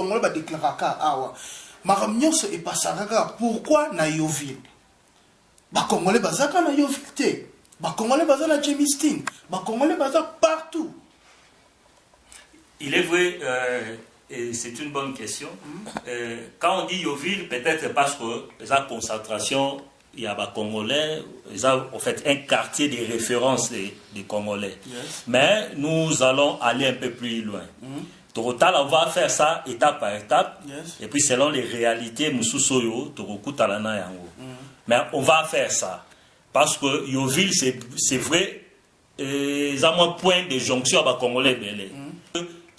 Congolais ba déclaraka awa. Maramnyos et pasaraka pourquoi na Yoville? Ba Congolais bazaka na Yoville. Ba Congolais bazaka na Jemistin. Ba Congolais bazaka partout. Il est vrai, et c'est une bonne question. Quand on dit Yoville, peut-être parce que la concentration, il y a des Congolais, ils ont en fait un quartier de référence des Congolais. Yes. Mais nous allons aller un peu plus loin. Total, on va faire ça étape par étape. Yes. Et puis selon les réalités, mais on va faire ça. Parce que Yoville, c'est vrai, ils ont un point de jonction avec les Congolais.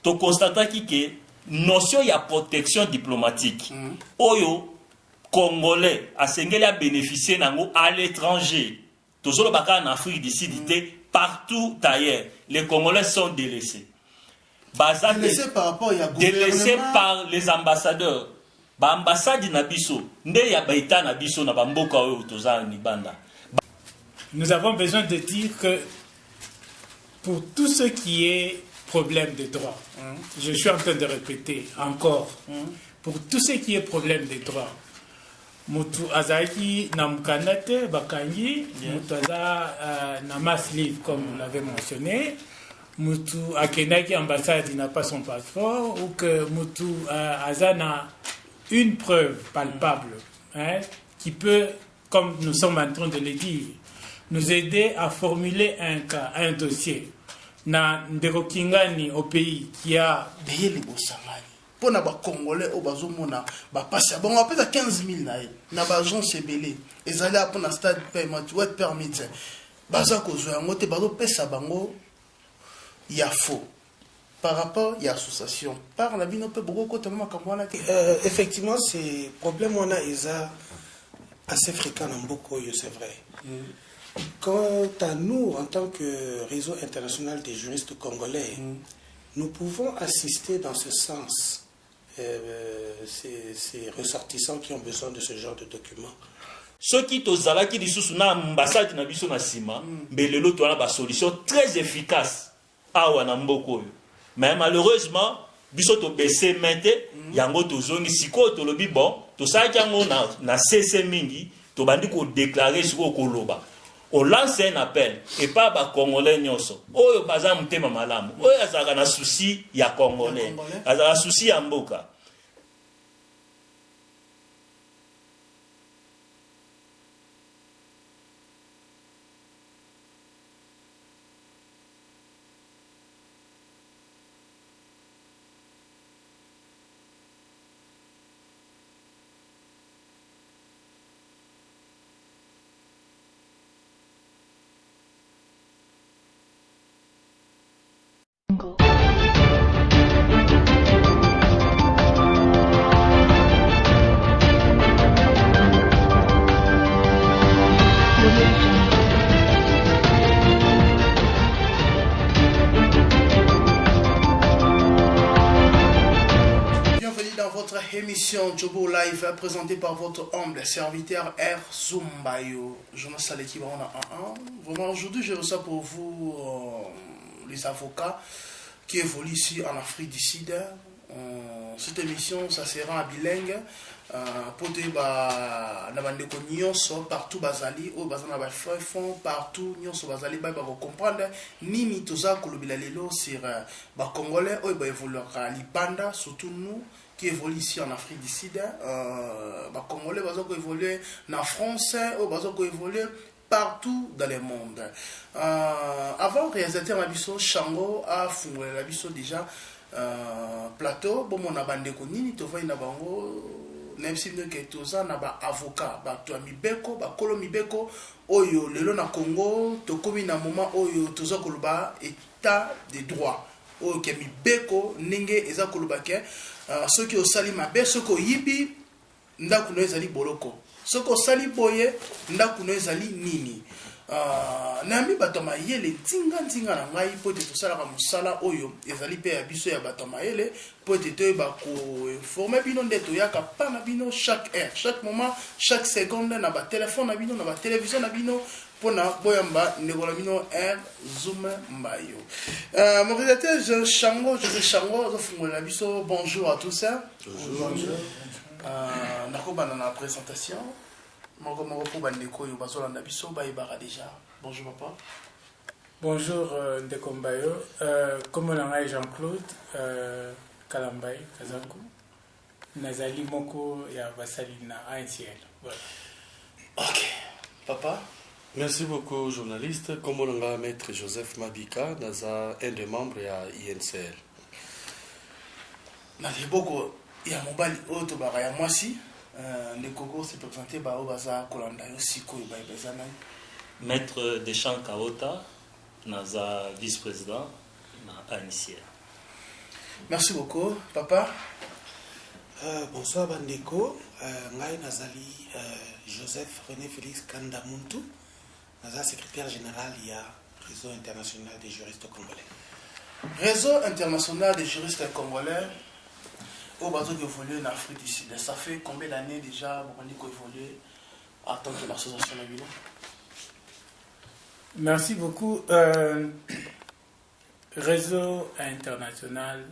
Tu constates que notion de protection diplomatique, Oyo, Congolais, a bénéficié à l'étranger. Toujours en Afrique d'ici, partout ailleurs, les Congolais sont délaissés. Délaissés par rapport à délaissés par les ambassadeurs. L'ambassade Nabiso, Nabiso, nous avons besoin de dire que pour tout ce qui est problème de droit, je suis en train de répéter encore, pour tout ce qui est problème de droit, Mutu Azaki Namkanate Bakangi, Mutu Aza Namas Live, comme vous l'avez mentionné, Mutu Akenaki ambassade n'a pas son passeport, ou que Mutu Aza n'a une preuve palpable qui peut, comme nous sommes en train de le dire, nous aider à formuler un cas, un dossier. Na Ndeko Kingani au pays qui a payé pour les Congolais au bazomona ba passe bon on appelle à 15 000 na ba agence ebele ezali pour na stade paiement tu être permis baza ko zo yango te bazo pesa bango ya faux par rapport à l'association par la vie non peut beaucoup côté makambo na effectivement c'est problème on a assez fréquent dans beaucoup c'est vrai. Quant à nous, en tant que réseau international des juristes congolais, nous pouvons assister dans ce sens ces ressortissants qui ont besoin de ce genre de documents. Ceux qui qui disent na ambassade na biso na sima, belelo to na solution très efficace à Wanamboko. Mais malheureusement, biso to baisser mente, yango to zongi siko to lobi bon, to sa yango na CC mingi, to bandi ko déclarer sur koloba. On lance un appel et pas ba Congolais nyonso. Oyo baza mutema malamu. Oyo azaka na souci ya Congolais. Azaka souci ya mboka. Émission Jobo Live présentée par votre humble serviteur R. Zumbayo. Jonas Saleki, on a vraiment aujourd'hui je reçois pour vous les avocats qui évoluent ici en Afrique du Sud. Cette émission ça sera en bilingue pour des partout bazali ou bazana ba fond partout nyonso bazali ba comprendre nini toza kolobila lelo sur ba congolais ou ba évoluer à Libanda surtout nous qui évolue ici en Afrique du Sud, les Congolais qui évoluent en France, qui évoluent partout dans le monde. Avant, réalisateur Nabiso Shango a fondé Nabiso déjà plateau, bon mon abandé konini, tu vois, même si nous sommes avocat, toi mibeko, kolo mibeko, oyo lelo na Congo, to komi na moment oyo toza koloba état de droit, oyo ke mibeko ninge eza koloba ke ceux qui ont sali mabe, ceux qui ont yibi, ndaku no ezali boloko. Ceux qui ont sali boye, ndaku no ezali nini. Nami batoma yele tinga na ngai pote to sala ka musala oyo ezali pe ya biso ya batoma yele pote to ba ko informer bino ndeto yaka pa na bino chaque heure, chaque moment, chaque seconde na ba téléphone na bino na ba télévision na bino Pona Boyamba, Negolamino R, Zoom Mbayo. Mon rédacteur, José Chango, bonjour à tous. Bonjour. Nakoba dans la présentation. Bonjour papa. Bonjour Ndekombayo. Comme on a Jean-Claude Kalambay Kazaku. Nazali Moko ya Vasalina ANCL. Voilà. Ok. Papa. Merci beaucoup, journaliste. Comme on a maître Joseph Mabika, Naza, un des membres à INCL. Merci beaucoup. Il y a mon bal autobara ya mwasi. Le Congo s'est présenté par Obaza Kolanda aussi Maître Deschamps Kaota, Naza vice-président na ANCL. Merci beaucoup, papa. Bonsoir Bandeko. Ngai Nazali Joseph René Félix Kandamuntu. Naza secrétaire général il y a Réseau international des juristes congolais. Réseau international des juristes congolais. Au bateau qui évolue en Afrique du Sud. Ça fait combien d'années déjà vous avez évolué en tant que l'association Nabila? Merci beaucoup. Réseau international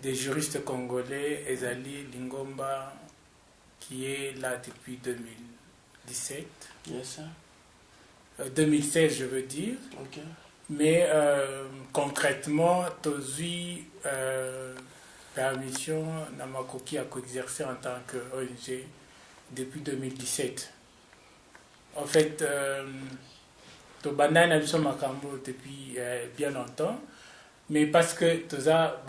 des juristes congolais, Ezali Lingomba, qui est là depuis 2017. Yes. 2016, je veux dire. Okay. Mais concrètement, Tozui permission Namakoki a exercé en tant qu'ONG depuis 2017. En fait, Tobanda n'a vu Makambo depuis bien longtemps, mais parce que Toza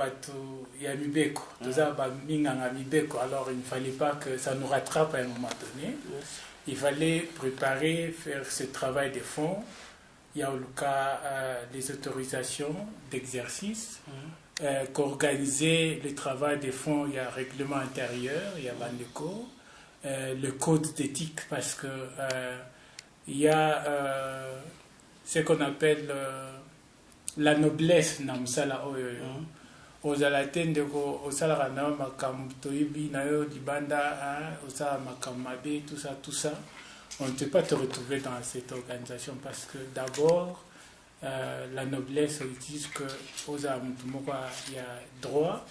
Yamibeko, Toza Minganga Mibeko, alors il ne fallait pas que ça nous rattrape à un moment donné. Yes. Il fallait préparer, faire ce travail de fond. Il y a au cas des autorisations d'exercice. Qu'organiser le travail des fonds, il y a un règlement intérieur, il y a Bandeko, le code d'éthique, parce que il y a ce qu'on appelle la noblesse dans Msala Oyoyo. Aux alaten de Osala Rana, Makam Toibi, Nayo, Dibanda, Osala Makamabe, tout ça. On ne peut pas te retrouver dans cette organisation parce que d'abord, la noblesse dit que il y a droit,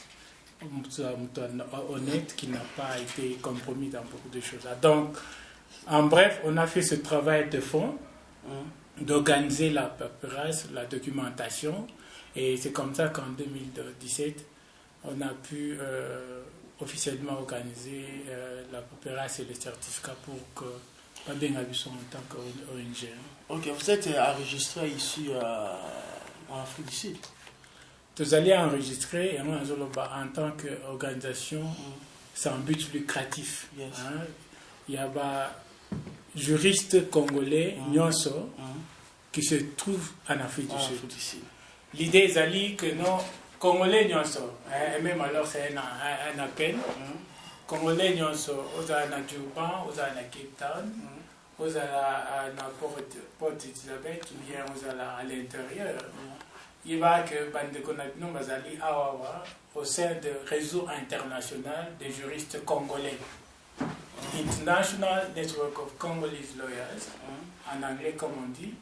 honnête qui n'a pas été compromis dans beaucoup de choses. Donc, en bref, on a fait ce travail de fond, d'organiser la paperasse, la documentation, et c'est comme ça qu'en 2017, on a pu officiellement organiser la paperasse et les certificats pour que pas bien en tant qu'ONG. Ok, vous êtes enregistré ici en Afrique du Sud. Vous allez enregistrer et moi, en tant qu'organisation sans but lucratif. Yes. Hein? Il y a juristes congolais, Nyonso, qui se trouvent en Afrique du Sud. L'idée est que nos Congolais Nyonso, et même alors c'est un appel, Congolais Nyonso, aux à Durban, aux à Cape Town, aux à Port Elizabeth, ou bien aux à l'intérieur. Il va que Bandekonabino Bazali Awawa au sein du réseau international des juristes congolais. International Network of Congolese Lawyers, en anglais comme on dit.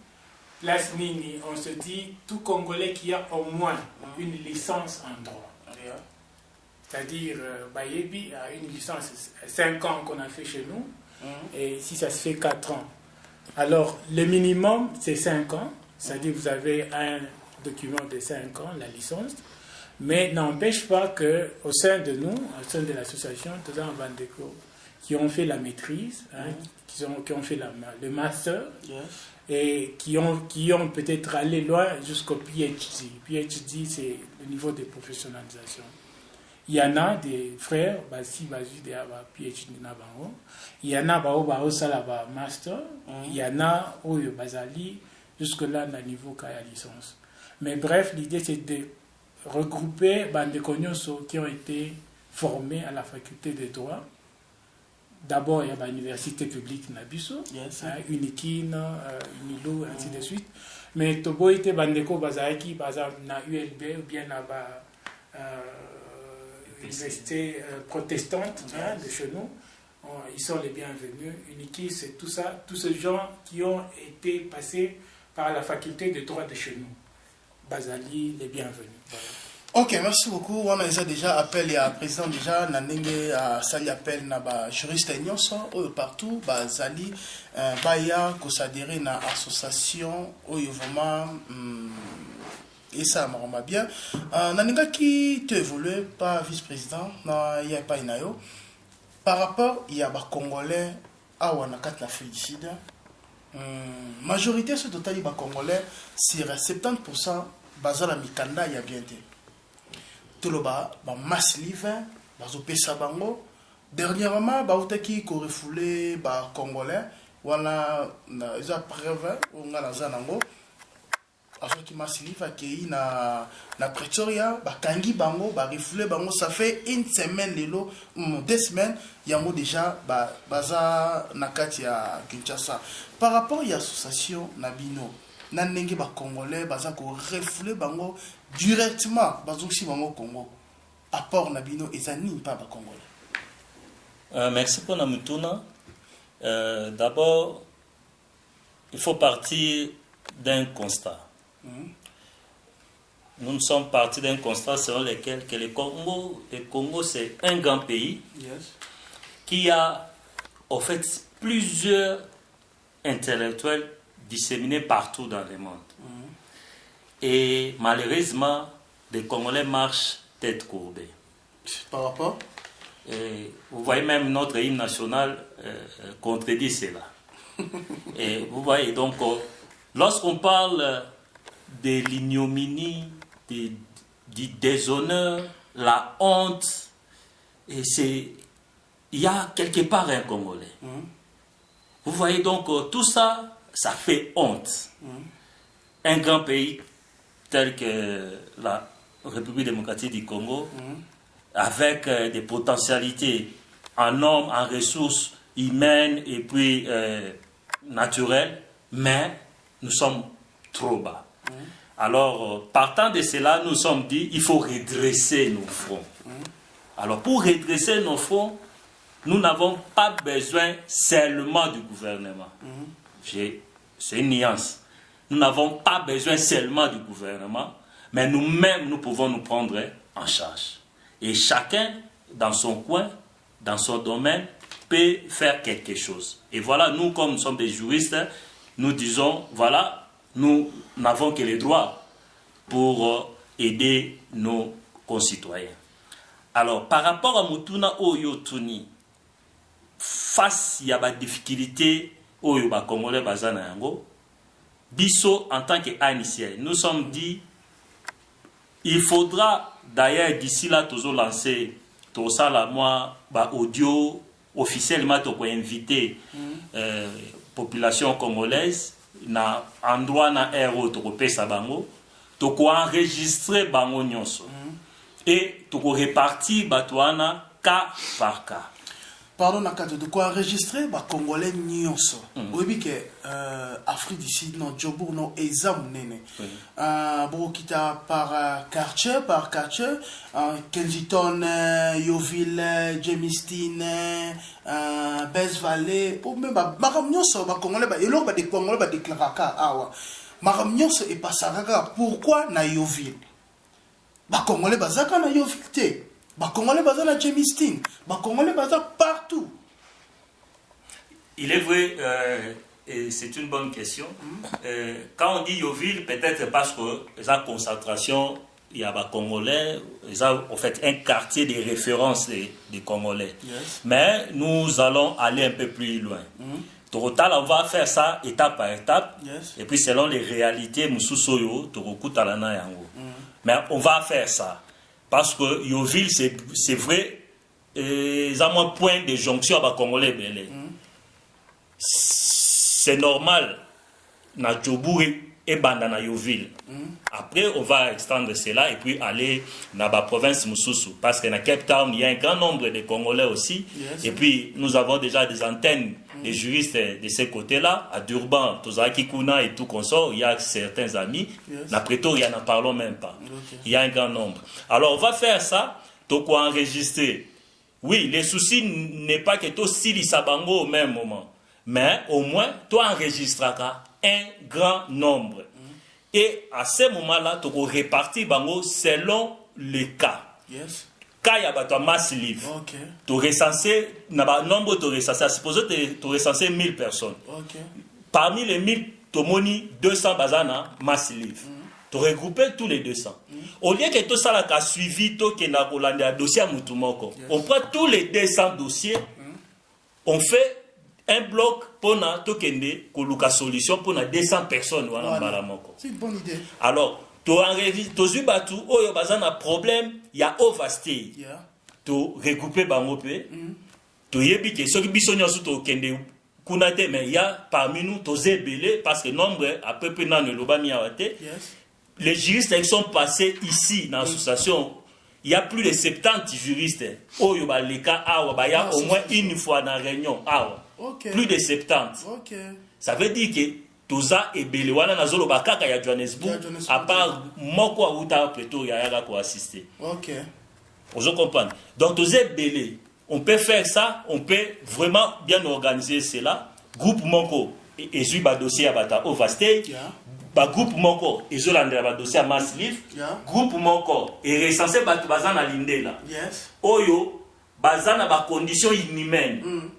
Place Nini, on se dit tout Congolais qui a au moins une licence en droit. C'est-à-dire, Bayebi a une licence 5 ans qu'on a fait chez nous, et si ça se fait 4 ans. Alors, le minimum, c'est 5 ans, c'est-à-dire vous avez un document de 5 ans, la licence, mais n'empêche pas qu'au sein de nous, au sein de l'association, tous en Bandeko, qui ont fait la maîtrise, qui ont fait le master, et qui ont peut-être allé loin jusqu'au PhD. PhD, c'est le niveau de professionnalisation. Il y en a des frères, Basi de PhD Nabango. Il y en a Salaba master. Il y en a Oyo Bazali jusque-là dans le niveau de la licence. Mais bref, l'idée c'est de regrouper des Konyoso qui ont été formés à la faculté de droit. D'abord, il y a l'université publique Nabiso, Unikin, Unilo, ainsi de suite. Mais Tobo était Bandeko Bazaki, par exemple, na ULB ou bien na université protestante de chez nous. ils sont les bienvenus. Uniki, c'est tout ça, tous ces gens qui ont été passés par la faculté de droit de chez nous. Bazali, les bienvenus. Voilà. Ok, merci beaucoup. On a déjà appelé à président déjà Nanenge à sali appel na ba juriste nyonso partout bazali baya ko s'adhérer na association oyo vraiment et ça m'a bien Nanenga qui te évolué pas vice-président na ya pas inayo par rapport il y a ba congolais awa na kat l'Afrique du Sud majorité ce total ba congolais sur 70% bazala mikanda ya bien té toloba ba masse live bazo pesa bango dernièrement ba utaki ko refoulé ba congolais wana na za preuve on a zanango azoki masse live ki na Pretoria ba kangi bango ba refoulé bango ça fait une semaine lelo 2 semaines yango déjà baza na kati ya Kinshasa par rapport à l'association Nabino Nanenge ba congolais baza ko refoulé bango directement bazoksi bango Congo apport Nabino ezani pas ba congolais. Merci pour la mutuna. D'abord il faut partir d'un constat. Nous sommes partis d'un constat selon lequel que le Congo c'est un grand pays qui a en fait plusieurs intellectuels disséminés partout dans le monde. Et malheureusement, les Congolais marchent tête courbée. Par rapport vous voyez même notre hymne national contredit cela. Et vous voyez donc, lorsqu'on parle de l'ignominie, du déshonneur, la honte, et il y a quelque part un Congolais. Vous voyez donc, tout ça, ça fait honte. Un grand pays tel que la République démocratique du Congo, avec des potentialités en hommes, en ressources humaines et puis naturelles, mais nous sommes trop bas. Alors, partant de cela, nous sommes dit, il faut redresser nos fronts. Alors, pour redresser nos fronts, nous n'avons pas besoin seulement du gouvernement. C'est une nuance. Nous n'avons pas besoin seulement du gouvernement, mais nous-mêmes, nous pouvons nous prendre en charge. Et chacun, dans son coin, dans son domaine, peut faire quelque chose. Et voilà, nous, comme nous sommes des juristes, nous disons, voilà, nous n'avons que les droits pour aider nos concitoyens. Alors, par rapport à Mutuna Oyotuni, face à la difficulté Oyo ba Congolais bazana yango, biso en tant qu'haïtien, nous sommes dit, il faudra d'ailleurs d'ici là toujours lancer tout ça là moi ba audio officiellement to inviter population congolaise na endroit na aéro to pesa bango to enregistrer bango nyonso et to répartir batwana cas par cas. Pardon, Nakato, de quoi enregistrer bah Congolais nyonso. Oui, que Afrique du Sud, non, Djobour, non, Ezam, nene. Bon, qui t'a par quartier, Kensington, Yoville, Jamestown, Best Valley, ou même Maram nyonso, bah Congolais, bah, et là, bah des Congolais, bah déclaré ah, Maram nyonso et pas Saraga. Pourquoi na Yoville? Bah Congolais, bah Zaka na Yoville. Bah Congolais basé à Jamestown, bah Congolais basé partout. Il est vrai, et c'est une bonne question. Quand on dit Yoville, peut-être parce que la concentration, il y a des Congolais, ils ont en fait un quartier de référence des Congolais. Yes. Mais nous allons aller un peu plus loin. Total, on va faire ça étape par étape. Yes. Et puis selon les réalités, mais on va faire ça. Parce que Yoville, c'est vrai, ils ont un point de jonction avec les Congolais. C'est normal, na Djobouri et Bandana Yoville. Après, on va extendre cela et puis aller dans la province Moussoussou. Parce que dans Cape Town, il y a un grand nombre de Congolais aussi. Yes. Et puis, nous avons déjà des antennes des juristes de ces côtés-là. À Durban, Tozaki Kuna et tout consort, il y a certains amis. Yes. La Pretoria, n'en parlons même pas. Okay. Il y a un grand nombre. Alors, on va faire ça. Donc, on va enregistrer Oui, le souci n'est pas que toi si bango au même moment. Mais au moins, toi enregistreras un grand nombre. Et à ce moment-là, tu vas répartir bango selon les cas. Yes. Quand il y a masse livre, Ok. tu recensé, nombre tu recensé, supposons tu recensé 1000 personnes. Ok. Parmi les 1000, tu as 200 bazana masse livre. Tu regroupé tous les 200. Au lieu que tout ça là suivi, tu as un dossier à Moutoumoko. On prend tous les 200 dossiers, on fait un bloc pour la solution pour 200 personnes. Voilà. C'est une bonne idée. Alors, tu as un problème, il y a overstay. Yeah. Tu regroupé Bangopé, tu y es ceux qui bisogno sous kende kunate, mais il y a parmi nous, tu es belé parce que nombre à peu près dans le lobami awate. Yes. Les juristes qui sont passés ici dans l'association, il y a plus de 70 juristes. Oh, il y a au moins une fois dans la réunion. Ok. Plus de 70. Ok. Ça veut dire que Toza et Belewana Nazolo Bakaka ya Johannesburg, à part Moko Aouta Pretoria Yaga pour assister. Ok. Vous comprenez? Donc Toza et Belé, on peut faire ça, on peut vraiment bien organiser cela. Groupe Moko et Zui dossier à Bata Overstay. Ba groupe Moko et Zolanda ba dossier à Mass Live. Groupe Moko et recensé Bazana Lindela. Yes. Oyo Bazana ba conditions inhumaines.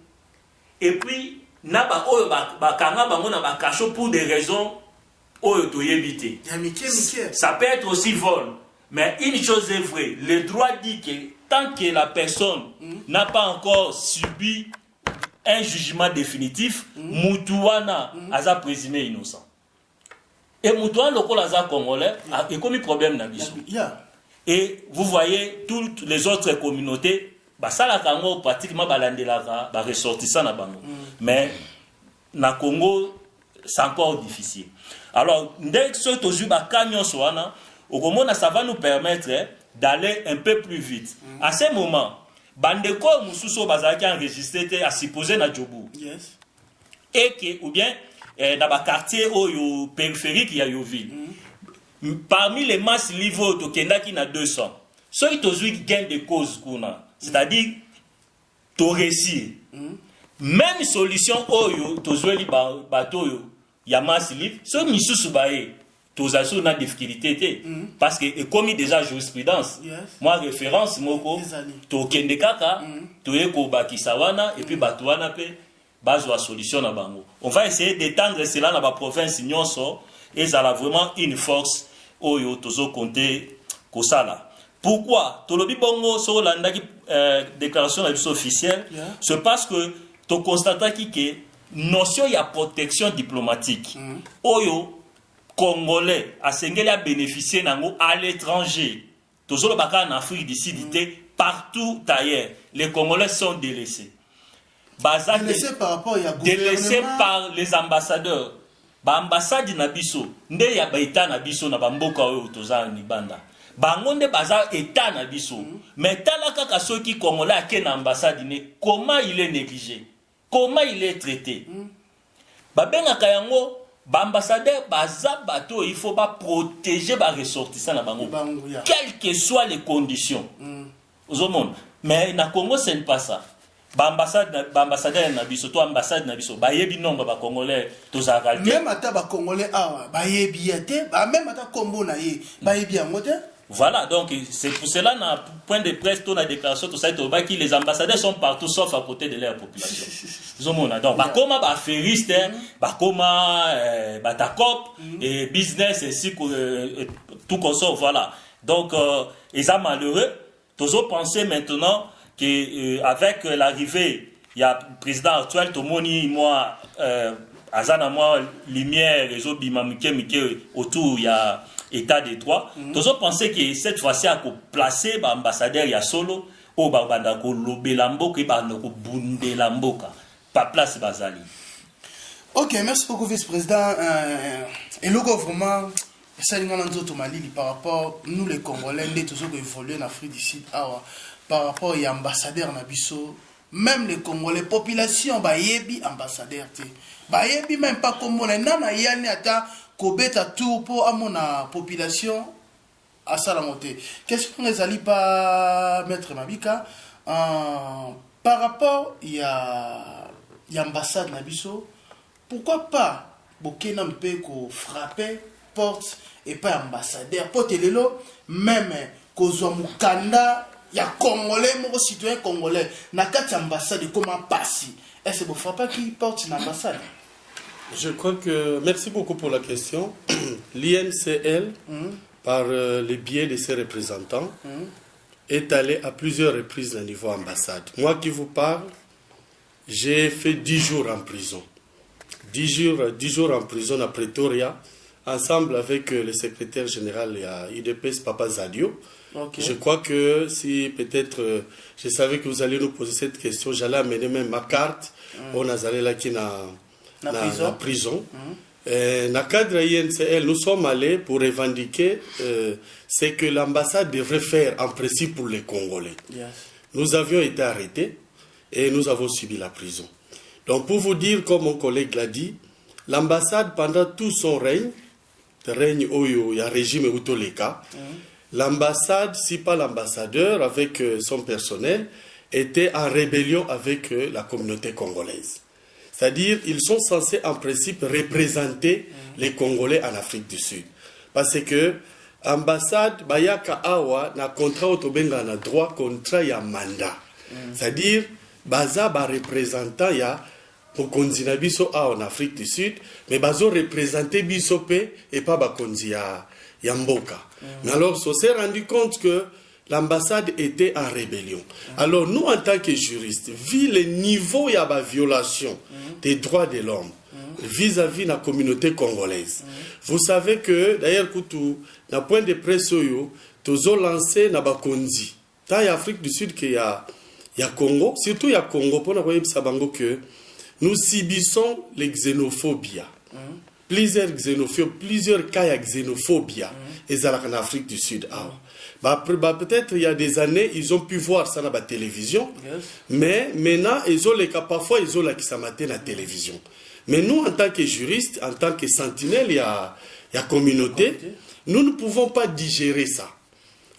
Et puis Naba oyo bakanga bango na bakacho pour des raisons oyo to yebite. Ça peut être aussi vol, mais une chose est vraie, le droit dit que tant que la personne n'a pas encore subi un jugement définitif, Moutouana aza présumé innocent. Et Moutouana lokola aza congolais a commis problème na biso. Et vous voyez toutes les autres communautés basala kango pratiquement balandelaka ba ressortissant na bango. Mais na Congo c'est encore difficile. Alors dès que ce tozu ba kanyon soana okomona ça va nous permettre d'aller un peu plus vite. À ce moment bandeko mususo bazaki enregistré à supposer na Djobu. Yes. Et que ou bien dans ba quartier oyo périphérique ya yo ville. Parmi les masses livres to kendaki na 200. Ceux qui tozu gain de cause kuna. C'est-à-dire, tu réussis. Même solution, tu as bateau, il y a masse livre. Ce qui tu as une difficulté. Parce que, comme déjà jurisprudence, moi, référence, tu as kende kaka, tu as kobakisawana, et puis batouana pe, base la solution na bango. On va essayer d'étendre cela dans la province nyonso, et ça a vraiment une force, tu as compté kosala. Pourquoi Tolobi Bongo sur la déclaration officielle, c'est parce que tu constates que notion il y a protection diplomatique. Oyo Congolais a sengeli a bénéficié à l'étranger. Toujours le baka en Afrique d'ici partout ailleurs. Les Congolais sont délaissés. Délaissés par rapport à délaissés par les ambassadeurs. Ba ambassade na biso, nde ya baita na biso na bamboka oyo toza ni banda. Bangonde baza état na biso. Mais talaka ka soki congolais ake na ambassade ne, comment il est négligé? Comment il est traité? Babenga kayango ba ambassadeur baza bato il faut pas protéger ba ressortissants na bango. Quelles que soient les conditions. Au monde. Mais na Congo ce n'est pas ça. Ba ambassadeur na biso to ambassade na biso ba yebi nombre ba congolais to za qualité. Même ata ba congolais awa ba yebi ate, même ata kombo na ye ba yebi angote. Voilà, donc c'est pour cela, dans le point de presse, dans la déclaration, tout ça, que les ambassadeurs sont partout sauf à côté de leur population. Donc, comme affairiste, comme Batakop, et business, ainsi que tout comme ça, voilà. Donc, ils sont malheureux. Tous pensez maintenant qu'avec l'arrivée, il y a le président actuel, Tomoni, moi, Azana, moi, Lumière, réseau Bimamike, autour, il y a état de droit. Tous pensez que cette fois-ci, à placer l'ambassadeur, il y a solo, au Babandako, Lobelamboka, et Bandako Bundelamboka, pas place Bazali. Ok, merci beaucoup, vice-président. Et le gouvernement, par rapport à nous, les Congolais, nous toujours évolué en Afrique du Sud, par rapport à l'ambassadeur Nabiso, même les Congolais, population, bayebi ambassadeur, bayebi même pas comme on est, nana yani ata kobeta tout pour amona population à Salamote. Qu'est-ce qu'on les allie pas mettre Mabika? par rapport il y a ambassade Nabiso, pourquoi pas bokena mpe ko frapper porte et pas ambassadeur porte lelo même kozwa mukanda ya congolais mon citoyen congolais na kati ambassade comment passer est-ce que vous frappez qui porte l'ambassade? Je crois que, merci beaucoup pour la question. L'INCL, par le biais de ses représentants, est allé à plusieurs reprises au niveau ambassade. Moi qui vous parle, j'ai fait 10 jours en prison. 10 jours en prison à Pretoria, ensemble avec le secrétaire général UDPS, Papa Zadio. Okay. Je crois que si peut-être je savais que vous allez nous poser cette question, j'allais amener même ma carte. On a allé là qui n'a la prison. Dans le cadre INCL, nous sommes allés pour revendiquer ce que l'ambassade devrait faire en principe pour les Congolais. Yes. Nous avions été arrêtés et nous avons subi la prison. Donc pour vous dire, comme mon collègue l'a dit, l'ambassade pendant tout son règne où il y a régime Outoleka, l'ambassade, si pas l'ambassadeur avec son personnel, était en rébellion avec la communauté congolaise. C'est-à-dire, ils sont censés en principe représenter les Congolais en Afrique du Sud. Parce que l'ambassade, Bayaka Awa, na contrat autobenga na droit contrat ya mandat. C'est-à-dire, baza ba représentant ya pour konzina biso en Afrique du Sud, mais bazo représenter bisope et pas ba konzi ya mboka. Mais alors, on s'est rendu compte que l'ambassade était en rébellion. Alors nous, en tant que juristes, vu le niveau de la violation des droits de l'homme vis-à-vis de la communauté congolaise, vous savez que, d'ailleurs, dans le point de presse, nous avons lancé dans Bakonzi. Dans l'Afrique du Sud, il y a Congo, surtout il y a Congo, pour nous que nous subissons les xénophobies. Plusieurs xénophobes, plusieurs cas de xénophobie en Afrique du Sud. Peut-être il y a des années, ils ont pu voir ça dans la télévision, mais maintenant, ils ont les cas, parfois, ils ont la qui s'amatent la télévision. Mais nous, en tant que juristes, en tant que sentinelles, il y a communauté, nous ne pouvons pas digérer ça.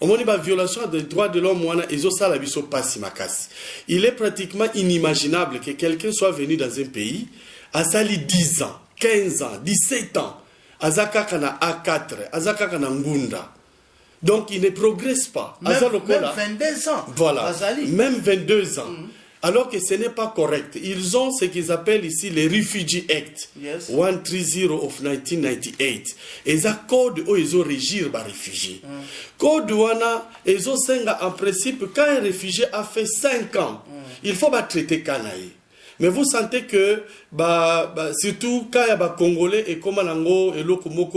Au moment de la violation des droits de l'homme, il est pratiquement inimaginable que quelqu'un soit venu dans un pays, à sali 10 ans, 15 ans, 17 ans, à Zakakana A4, à Zakakana Ngunda. Donc, il ne progresse pas. Même 22 ans. Voilà. Même 22 ans. Alors que ce n'est pas correct. Ils ont ce qu'ils appellent ici les Refugee Act 130 of 1998. Et ça code où ils ont régir les réfugiés. Code wana, ils ont en principe, quand un réfugié a fait 5 ans, il faut traiter Kanaï. Mais vous sentez que, surtout quand il y a des Congolais et comme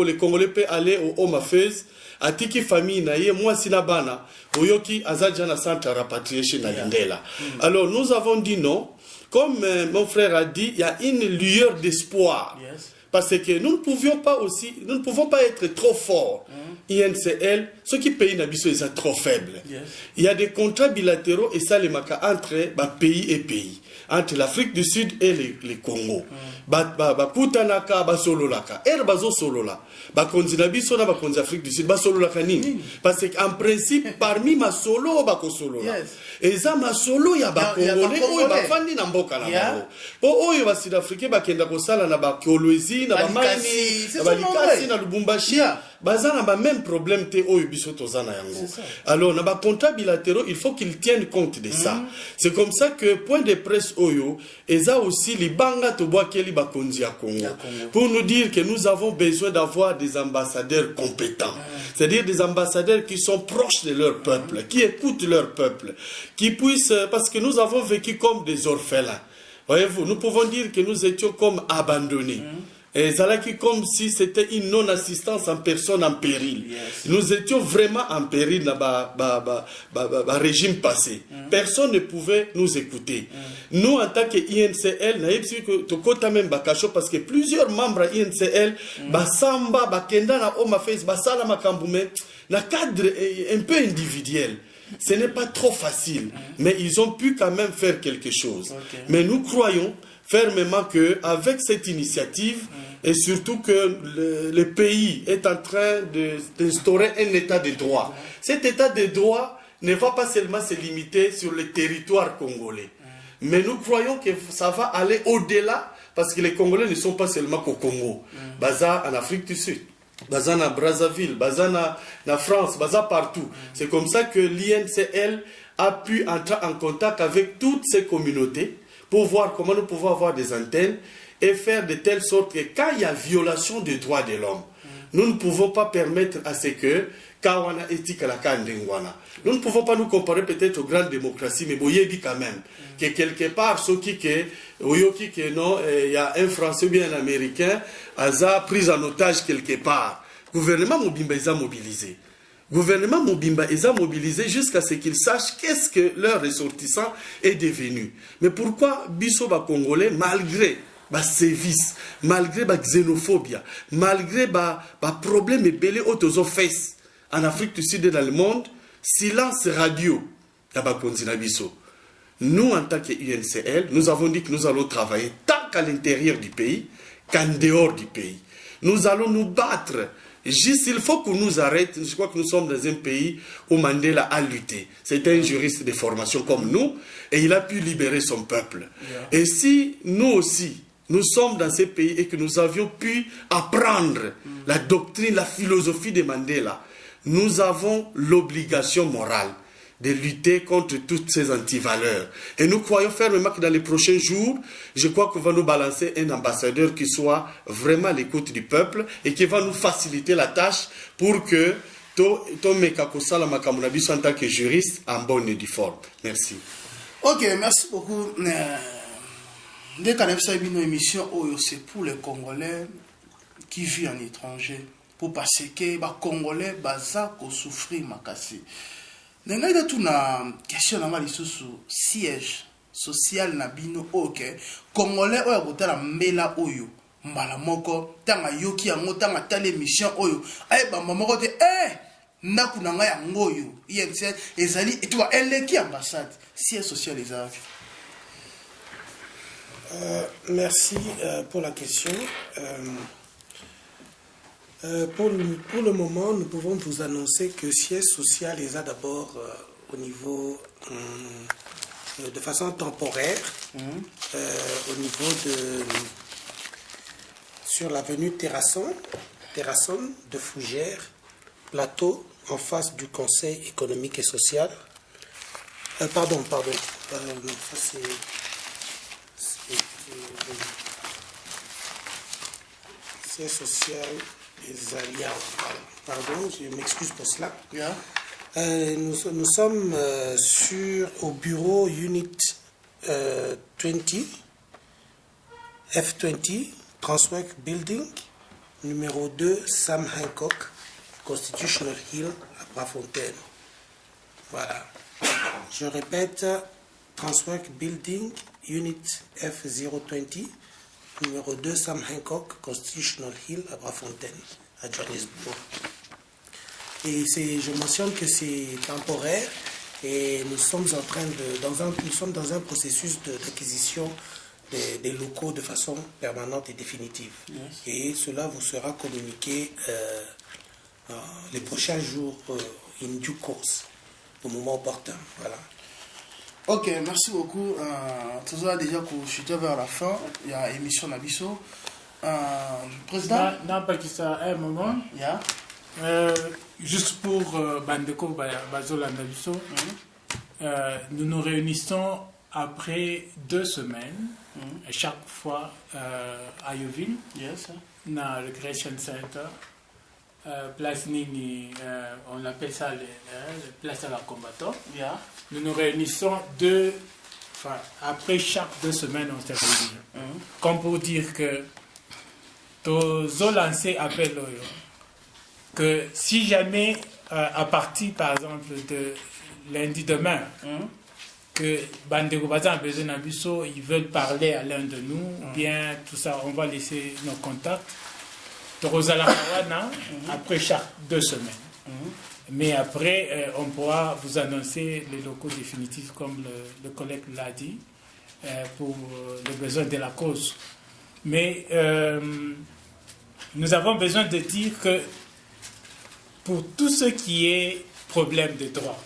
les Congolais peuvent aller au Home Affairs, atiki famille na ye moi sinabana oyoki azaja na centre rapatriation na Lindela. Alors nous avons dit non, comme mon frère a dit, il y a une lueur d'espoir. Parce que nous ne pouvons pas être trop forts. INCL, ceux qui payent Nabiso, ils sont trop faibles. Il y a des contrats bilatéraux et ça les marque entre pays et pays, entre l'Afrique du Sud et les Congo. Kutanaka basololaka, bazo solola. Bakonzi Nabiso na bakonzi Afrique du Sud basololaka nini? Parce qu'en principe parmi ma solo bako solola. Et ça ma solo ya bakongolais oyo bafandi na mboka na bango. Oyo ba Sud-Africain bakenda kosala na ba Kolwezi na ba Mani, na ba Likasi na Lubumbashi. Baza na ba même problème te oyo biso tozana yango. Alors na ba contrats bilatéraux, il faut qu'ils tiennent compte de ça. C'est comme ça que point de presse oyo eza aussi li banga to boakeli bakonzi ya Congo. Pour nous dire que nous avons besoin d'avoir des ambassadeurs compétents. C'est-à-dire des ambassadeurs qui sont proches de leur peuple, qui écoutent leur peuple, qui puissent, parce que nous avons vécu comme des orphelins. Voyez-vous, nous pouvons dire que nous étions comme abandonnés. Et ça comme si c'était une non-assistance en personne en péril. Nous étions vraiment en péril dans le régime passé. Personne ne pouvait nous écouter. Nous, en tant que INCL, parce que plusieurs membres INCL, Basamba, Bakenda, na Home Affairs, Basala Makamboume, le cadre est un peu individuel. Ce n'est pas trop facile, mais ils ont pu quand même faire quelque chose. Mais nous croyons fermement qu'avec cette initiative, et surtout que le pays est en train d'instaurer un état de droit. Cet état de droit ne va pas seulement se limiter sur le territoire congolais. Mais nous croyons que ça va aller au-delà, parce que les Congolais ne sont pas seulement qu'au Congo. Baza en Afrique du Sud, Baza en Brazzaville, Baza en France, Baza partout. C'est comme ça que l'INCL a pu entrer en contact avec toutes ces communautés pour voir comment nous pouvons avoir des antennes et faire de telle sorte que quand il y a violation des droits de l'homme, nous ne pouvons pas permettre à ce que Kawana etika la Kandengwana. Nous ne pouvons pas nous comparer peut-être aux grandes démocraties, mais Boye dit quand même que quelque part, ceux qui non, il y a un Français ou bien un Américain, a pris en otage quelque part. Le gouvernement Mobimba est mobilisé. Le gouvernement Mobimba est mobilisé jusqu'à ce qu'ils sachent qu'est-ce que leur ressortissant est devenu. Mais pourquoi Bissoba Congolais, malgré sévices, malgré la xénophobie, malgré les problèmes belés autour fesses en Afrique du Sud et dans le monde, silence radio, nous, en tant que UNCL, nous avons dit que nous allons travailler tant qu'à l'intérieur du pays qu'en dehors du pays. Nous allons nous battre. Juste, il faut qu'on nous arrête. Je crois que nous sommes dans un pays où Mandela a lutté. C'était un juriste de formation comme nous et il a pu libérer son peuple. Et si nous aussi, nous sommes dans ces pays et que nous avions pu apprendre la doctrine, la philosophie de Mandela, nous avons l'obligation morale de lutter contre toutes ces antivaleurs. Et nous croyons fermement que dans les prochains jours, je crois qu'on va nous balancer un ambassadeur qui soit vraiment à l'écoute du peuple et qui va nous faciliter la tâche pour que en tant que juriste en bonne et due forme. Merci. Ok, merci beaucoup. Dès qu'on a fait une émission, c'est pour les Congolais qui vivent en étranger. Pour passer que les Congolais souffrent makasi. Nenga ida tuna question na mali susu siège social na bino ok Congolais oyo botala mbela oyo mbala moko tanga yoki yango tanga tala émission oyo ay ba mama te ndaku na nga yango oyo INCL ezali etwa eleki ambassade siège social ezali. Merci pour la question. Pour le moment, nous pouvons vous annoncer que siège social est d'abord au niveau de façon temporaire, au niveau sur l'avenue Terrasson de Fougères, plateau en face du Conseil économique et social. Pardon. Non, ça c'est siège social. Pardon, je m'excuse pour cela. Yeah. Nous sommes au bureau Unit 20, F20, Transwork Building, numéro 2, Sam Hancock, Constitutional Hill, à Brafontaine. Voilà. Je répète, Transwork Building, Unit F020, numéro 2, Sam Hancock, Constitutional Hill, à Brafontaine, à Johannesburg. Et je mentionne que c'est temporaire et nous sommes dans un processus d'acquisition des locaux de façon permanente et définitive. Yes. Et cela vous sera communiqué les prochains jours in due course, au moment opportun. Voilà. Ok, merci beaucoup. Tout ça déjà pour chuter vers la fin. Il y a émission Nabiso. Président. Non, pas que ça. Un moment. Yeah. Juste pour Bandeko Bazola Nabiso, nous nous réunissons après 2 semaines, chaque fois à Yoville, yes. Dans le Creation Center. Place Nini, on appelle ça le place à la combattant. Yeah. Nous nous réunissons après chaque 2 semaines, on se réunit. Comme pour dire que nous lancé appel que si jamais à partir par exemple de lundi demain, que Bandeko Baza a besoin d'un bureau, ils veulent parler à l'un de nous, bien tout ça, on va laisser nos contacts. Après chaque 2 semaines. Mais après, on pourra vous annoncer les locaux définitifs, comme le collègue l'a dit, pour les besoins de la cause. Mais nous avons besoin de dire que pour tout ce qui est problème de droit,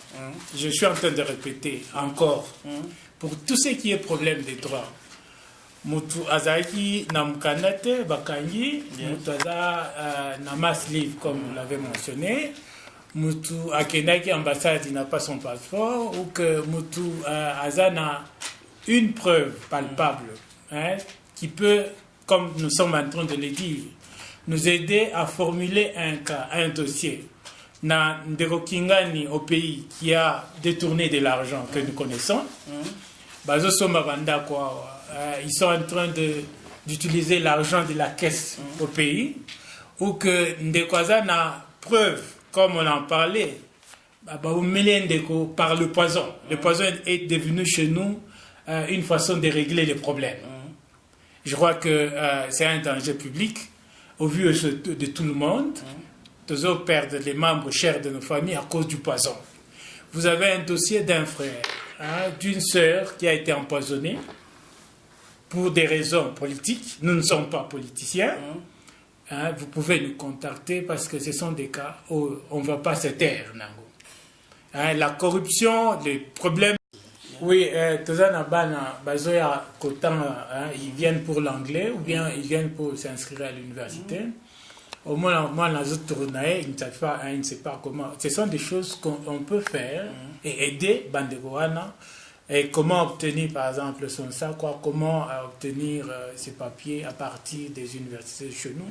je suis en train de répéter encore, pour tout ce qui est problème de droit, mutu azaki na mkanate bakangi, mutu aza na mass live comme vous l'avez mentionné, mutu akenaki ambassade il n'a pas son passeport, ou que mutu aza na une preuve palpable qui peut, comme nous sommes en train de le dire, nous aider à formuler un cas, un dossier. Na Ndeko Kingani au pays qui a détourné de l'argent que nous connaissons, ils sont en train d'utiliser l'argent de la caisse au pays, ou que Ndekwaza n'a preuve, comme on en parlait, par le poison. Le poison est devenu chez nous une façon de régler les problèmes. Je crois que c'est un danger public au vu de tout le monde. Nous allons perdre les membres chers de nos familles à cause du poison. Vous avez un dossier d'un frère, d'une sœur qui a été empoisonnée pour des raisons politiques. Nous ne sommes pas politiciens. Vous pouvez nous contacter parce que ce sont des cas où on ne va pas se taire. La corruption, les problèmes. Oui, ils viennent pour l'anglais ou bien ils viennent pour s'inscrire à l'université. Au moins, les autres tournaient, ils ne savent pas comment. Ce sont des choses qu'on peut faire et aider Bandegoana. Et comment obtenir, par exemple, son sac, comment obtenir ses papiers à partir des universités chez nous,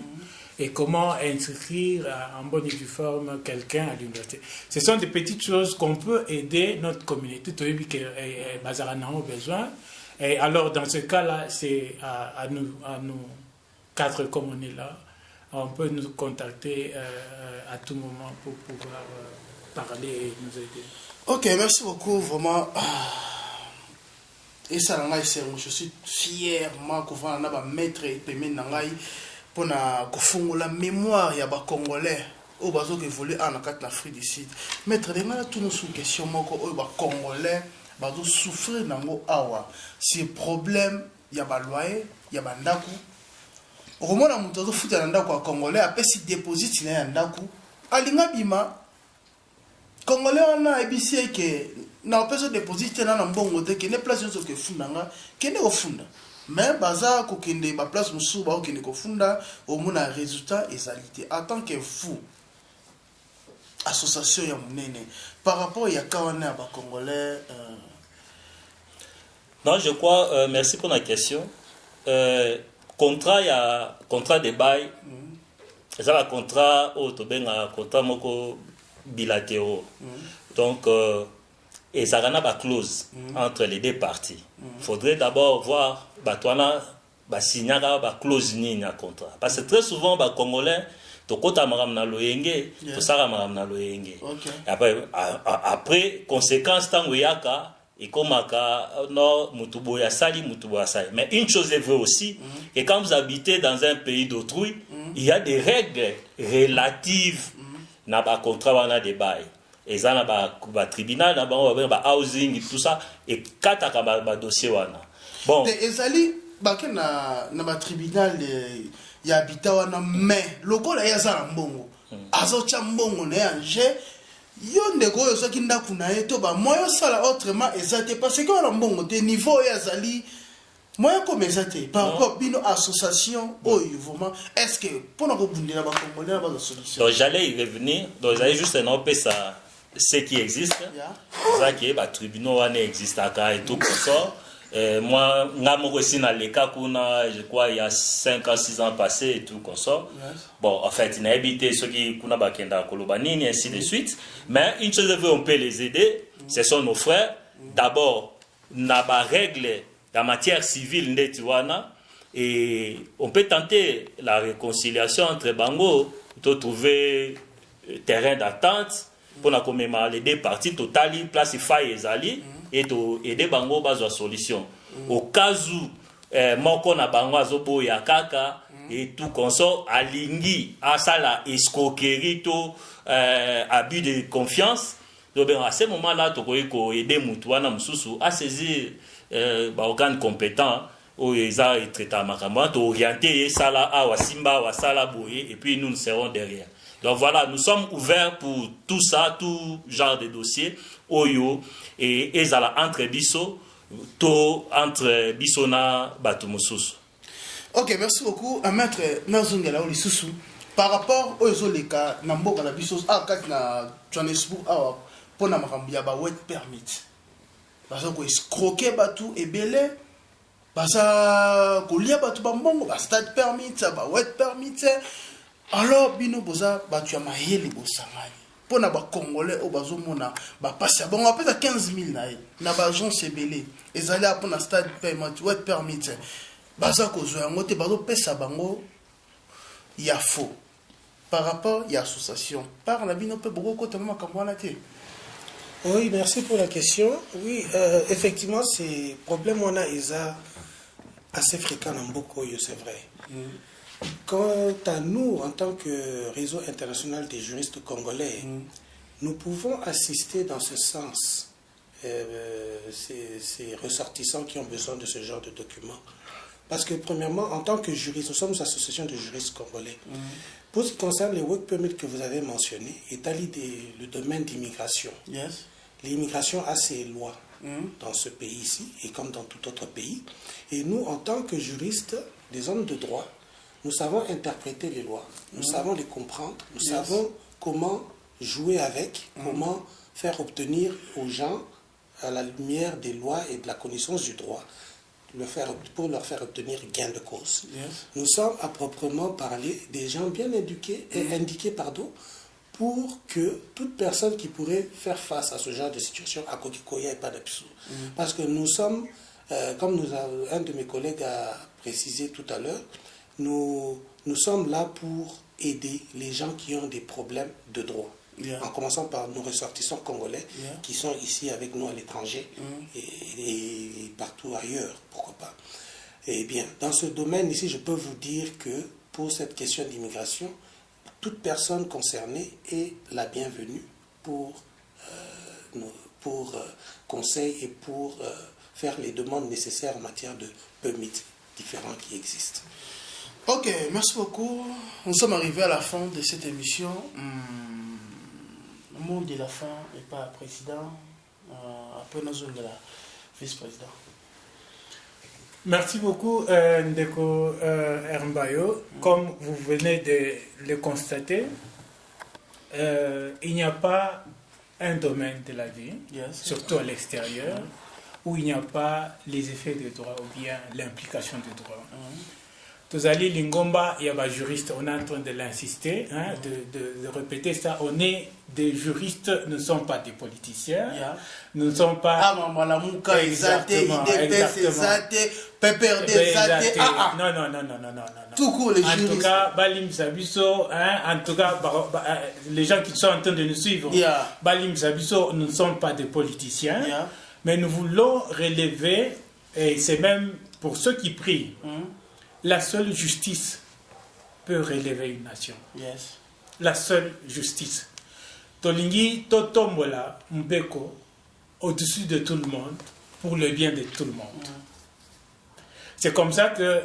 et comment inscrire en bonne et due forme quelqu'un à l'université. Ce sont des petites choses qu'on peut aider notre communauté, et Bazarana a besoin. Et alors, dans ce cas-là, c'est à nous quatre, comme on est là, on peut nous contacter à tout moment pour pouvoir parler et nous aider. Ok, merci beaucoup, vraiment. Et ça, je suis fier, moi, qu'on va mettre et pour la mémoire il y a des Congolais au bateau qui évolue en Afrique du Sud. Mettre les mains tous nos sous-questions, les Congolais bateau souffrir dans awa. Si problème, il y a des loyers, il y a des ndaku. Au moment où on a foutu un ndaku à Congolais, après si déposite il y a un ndaku, alinga bima. Congolais on a ébissé que na opération déposite na mbongo te que ne place sur que funda nga que ne ofunda. Mais baza ko kende ba place musu ba okende ko funda au mona résultat ezalité en tant que fou association ya munene par rapport ya kawana ba congolais Non, je crois merci pour la question. Contrat de bail ça va contrat au to benga contrat moko bilatéraux. Donc et ça a une clause entre les deux parties. Il faudrait d'abord voir signer une clause ni contrat. Parce que très souvent, les Congolais, to kota maram na loyenge, to sara maram na loyenge. Après, conséquence, tant yaka, et comme no mutubo ya sali. Mais une chose est vraie aussi, que quand vous habitez dans un pays d'autrui, il y a des règles relatives na ba contrat wana de bail. Et ça, na tribunal, na housing, tout ça, et kataka ba dossier wana. Bon. Et zali, na tribunal, y a habita wana, mais, loko la ya za mbongo. Azo cha mbongo na yanje, yo ndeko yo soki ndaku na ye, to ba, moyo sala autrement, ezate, parce que wana mbongo, te niveau ya zali, moyo comme ezate, par rapport bino association, vraiment, est-ce que, pour nous rebondir, on a une solution? Donc, j'allais y revenir, donc, j'allais juste un peu ça. Ce qui existe, c'est que les tribunaux existent et tout comme ça. Moi, aussi dans les cas je crois il y a 5 ans, 6 ans passés et tout comme ça. Bon, en fait, il a habité ceux qui ont bakenda kolobani et ainsi de suite. Mais une chose on peut les aider, ce sont nos frères. D'abord, n'a pas règle la matière civile n'etuana et on peut tenter la réconciliation entre Bango pour trouver terrain d'attente. Pour la commémorer les deux parties totali place faille ezali et to aider bango bazo solution au cas où moko na bango azobo ya kaka et tout consort alingi asala escroquerie to abus de confiance donc à ce moment là to ko aider mutu wana mususu à saisir organes compétents où ils ont traité makambo to orienter sala awa simba wa sala boye et puis nous serons derrière. Donc voilà, nous sommes ouverts pour tout ça, tout genre de dossiers, Oyo, et Ezala entre Bisso, entre Bissona, Batumususu. Ok, merci beaucoup. Maître Nazungela Olisusu, par rapport aux Zoleka, Namboka la Bissos, na Johannesburg, pour na Makambia, wet permit. Parce que escroquer Batu et belé, parce que lia Batu Bambongo, stade permit, wet permit. Alors, Bino Boza, Batu Yamaheli Bosamani. Pour na Congolais, au Bazomona, passe à bon, on appelle à 15 000 na Bajon Sebele. Et allaient pour na stade permit, wet permit. Baza Kozoya, Mote Bazo Pesa Bango, il y a faux. Par rapport, il y a association. Par la Bino Pe Bogo Kotamama Kamwanate. Oui, merci pour la question. Oui, effectivement, ces problèmes, on a assez fréquents dans beaucoup, c'est vrai. Quant à nous, en tant que réseau international des juristes congolais, nous pouvons assister dans ce sens ces ressortissants qui ont besoin de ce genre de documents. Parce que, premièrement, en tant que juriste, nous sommes une association de juristes congolais. Pour ce qui concerne les work permits que vous avez mentionnés, établit le domaine d'immigration. Yes. L'immigration a ses lois dans ce pays-ci et comme dans tout autre pays. Et nous, en tant que juristes, des hommes de droit, nous savons interpréter les lois, nous savons les comprendre, nous savons comment jouer avec, comment faire obtenir aux gens, à la lumière des lois et de la connaissance du droit, pour leur faire obtenir gain de cause. Yes. Nous sommes à proprement parler des gens bien éduqués et indiqués pour que toute personne qui pourrait faire face à ce genre de situation, à Kokikoya et pas d'absou. Parce que nous sommes, comme un de mes collègues a précisé tout à l'heure, nous sommes là pour aider les gens qui ont des problèmes de droit. Yeah. En commençant par nos ressortissants congolais qui sont ici avec nous à l'étranger et partout ailleurs, pourquoi pas. Eh bien, dans ce domaine ici, je peux vous dire que pour cette question d'immigration, toute personne concernée est la bienvenue pour conseil et pour faire les demandes nécessaires en matière de permis différents qui existent. Ok, merci beaucoup. Nous sommes arrivés à la fin de cette émission. Le mot de la fin et pas président. Après nous sommes de la vice-président. Merci beaucoup, Ndeko Hermbayo. Comme vous venez de le constater, il n'y a pas un domaine de la vie, surtout à l'extérieur, où il n'y a pas les effets de droit ou bien l'implication du droit. Tozali Lingomba, il y a des juristes, on est en train de l'insister, de répéter ça. On est des juristes, nous ne sommes pas des politiciens, nous ne sommes pas... Non, non. Tout court, les juristes. En tout cas, Balim Zabiso, en tout cas, les gens qui sont en train de nous suivre, Balim Zabiso, nous ne sommes pas des politiciens, mais nous voulons relever, et c'est même pour ceux qui prient, la seule justice peut relever une nation. Yes. La seule justice. Tolingi Totombola Mbeko au-dessus de tout le monde pour le bien de tout le monde. C'est comme ça que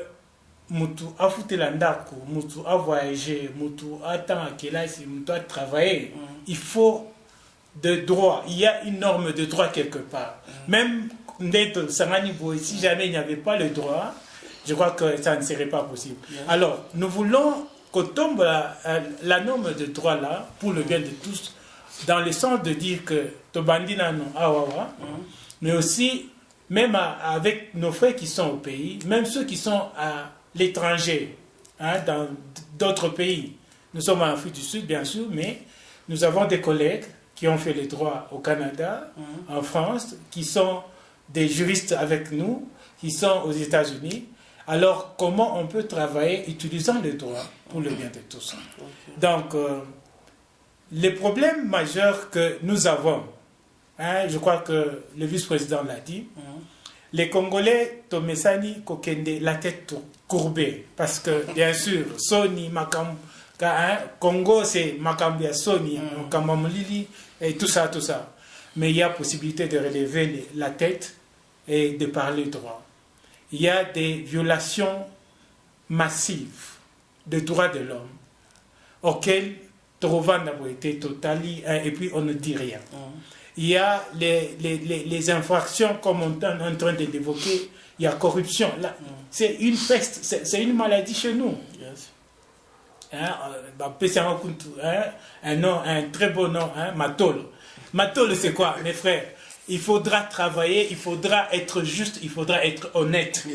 Moutou a foutu l'andako, Moutou a voyagé, Moutou a tant à Kelasi, Moutou a travaillé. Il faut de droit. Il y a une norme de droit quelque part. Même si jamais il n'y avait pas le droit, je crois que ça ne serait pas possible. Alors, nous voulons qu'on tombe la norme de droit là, pour le bien de tous, dans le sens de dire que Tobandina non awawa, mais aussi, même avec nos frères qui sont au pays, même ceux qui sont à l'étranger, dans d'autres pays. Nous sommes en Afrique du Sud, bien sûr, mais nous avons des collègues qui ont fait le droit au Canada, en France, qui sont des juristes avec nous, qui sont aux États-Unis. Alors, comment on peut travailler utilisant le droit pour le bien de tous? Donc, les problèmes majeurs que nous avons, je crois que le vice-président l'a dit, les Congolais, Tomesani, Kokende, la tête courbée, parce que, bien sûr, Sony, Makam, Congo, c'est Makambia, Sony, Makamamlili, et tout ça. Mais il y a possibilité de relever la tête et de parler droit. Il y a des violations massives des droits de l'homme auxquelles Trovanda a été totali, et puis on ne dit rien. Il y a les infractions, comme on est en train de l'évoquer, il y a corruption. Là, c'est une peste, c'est une maladie chez nous. Un très beau nom, Matol. Matol, c'est quoi, mes frères? Il faudra travailler, il faudra être juste, il faudra être honnête.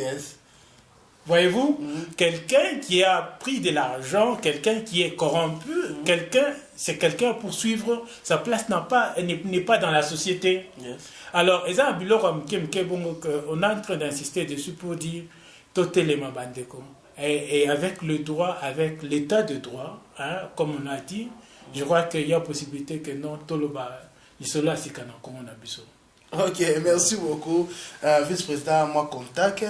Voyez-vous, quelqu'un qui a pris de l'argent, quelqu'un qui est corrompu, c'est quelqu'un pour suivre, sa place n'est pas dans la société. Alors, on est en train d'insister dessus pour dire, et avec le droit, avec l'état de droit, comme on a dit, je crois qu'il y a possibilité que non, Ok, merci beaucoup. Vice-président, moi, contact,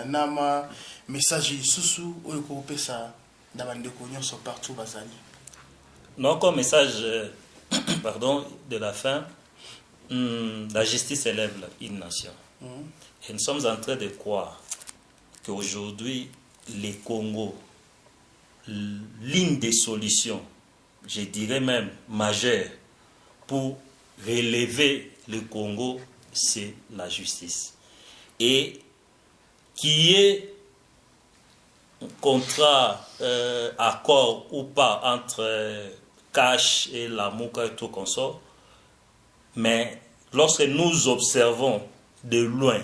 nama message sous ou ça sont partout basali. Non, comme message pardon, de la fin, la justice élève une nation. Et nous sommes en train de croire qu'aujourd'hui, les Congo, l'une des solutions, je dirais même majeure, pour relever le Congo, c'est la justice. Et qui est contrat, accord ou pas entre Cash et la Mouka et tout consort, mais lorsque nous observons de loin,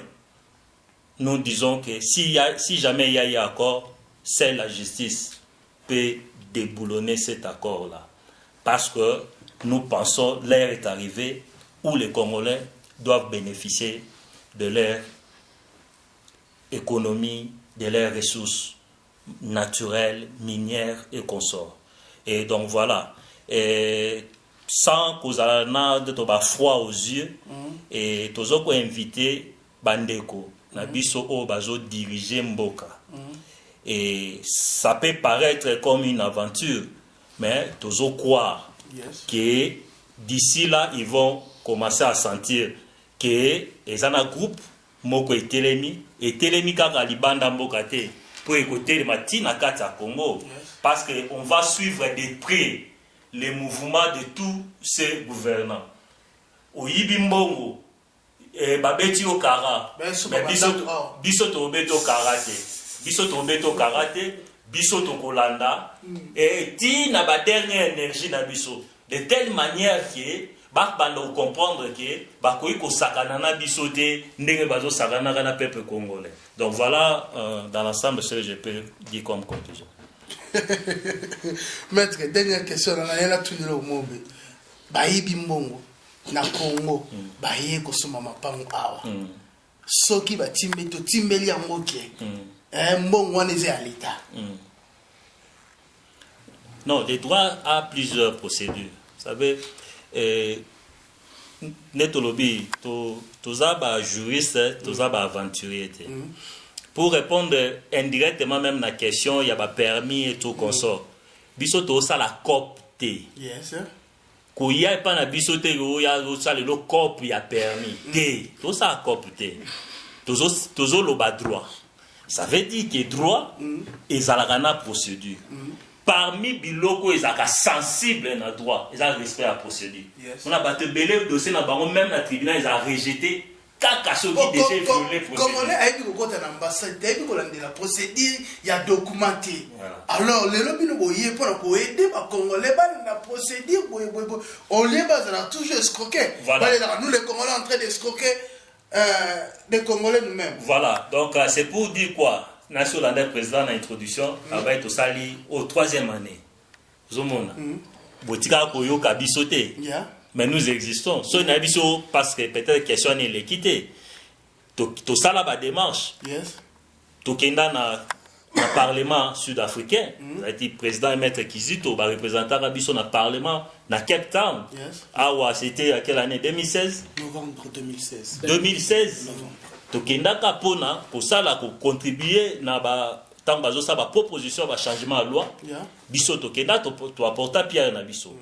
nous disons que si jamais il y a eu accord, c'est la justice peut déboulonner cet accord-là. Parce que nous pensons l'heure est arrivée où les Congolais doivent bénéficier de leur économie, de leurs ressources naturelles, minières et consorts. Et donc voilà. Et sans qu'on ait froid aux yeux, et tous ont invité Bandeko, Nabiso Obazo diriger Mboka. Et ça peut paraître comme une aventure, mais tous ont croire que d'ici là, ils vont commencer à sentir que les un groupe moko etelemi kaka libanda mboka te pour écouter les matins à Kata Congo parce que on va suivre de près les mouvements de tous ces gouvernants. Oyibi mbongo babeti okara biso to beto karate biso to kolanda et ti na ba dernière énergie na biso de telle manière que bakbando comprendre que bakoyi ko sakana na biso te ndenge bazo sakana na peuple congolais. Donc voilà dans l'ensemble ce que je peux dire comme conclusion. Maître, dernière question on a là tout le monde. Bayibi mbongo na Congo baye ko soma mapango awa. Soki batimbe to timbeli yango ke. Mbongo wana eza l'état. Non, les droits a plusieurs procédures. Vous savez, netolobi, tozaba juriste, tozaba aventurier. Pour répondre indirectement même à la question, il y a pas permis et tout consort. Biso to ça la cop té. Yes. Ko y a pas na biso té yo ya ça le cop y a permis. Té, to ça cop té. Tozo lo ba droit. Ça veut dire que droit et ça la procédure. Parmi biloko ezaka sensible na droit, ils ont respect à la procédure. On a battu belé dossier na bango même la tribunal ils ont rejeté kaka soki déjà violé procédure. Comme on est avec le côté l'ambassade, avec la procédure, il y a documenté. Alors les lobby no boye pour aider ba congolais ba la procédure on les base là toujours escroquer. Voilà. Nous les Congolais en train d'escroquer les Congolais nous-mêmes. Voilà. Donc c'est pour dire quoi? National président dans l'introduction, va être sali au 3e année. Zomona. Botika koyo kabisote. Mais nous existons. So nabiso parce que peut-être question est l'équité. To sala ba démarche. To kenda na parlement sud-africain, a été président et maître Kizito ba représentant kabiso na parlement na Cape Town. Ah c'était à quelle année? 2016? Novembre 2016. 2016. Tokendaka pona pour ça là pour contribuer na ba tant bazo sa ba proposition ba changement de loi biso tokenda to apporter pierre na biso